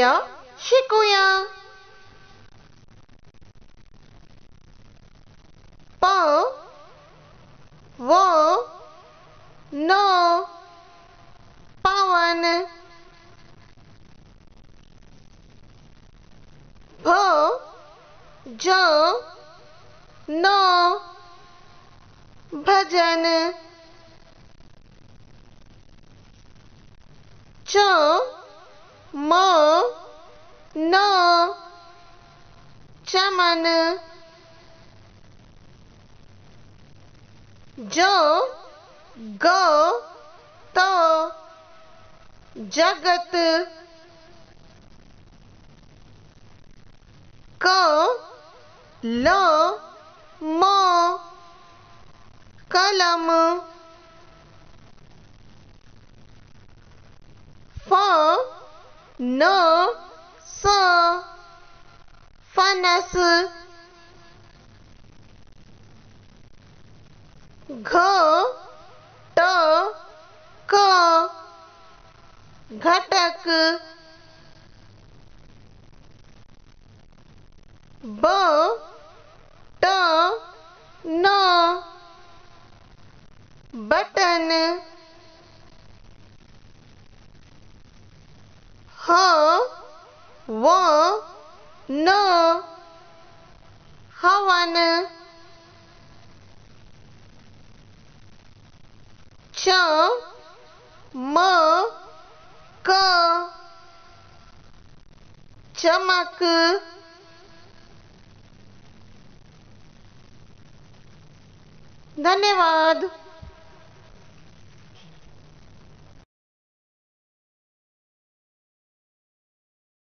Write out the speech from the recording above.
बोलूया शिकूया। प व न पवन। भ ज न भजन। च म न चमन। ज ग त जगत। क ल म कलम। फ न स फनस। घ ट क घटक। ब ट न बटन। ह व न हवन। च म क चमक। धन्यवाद।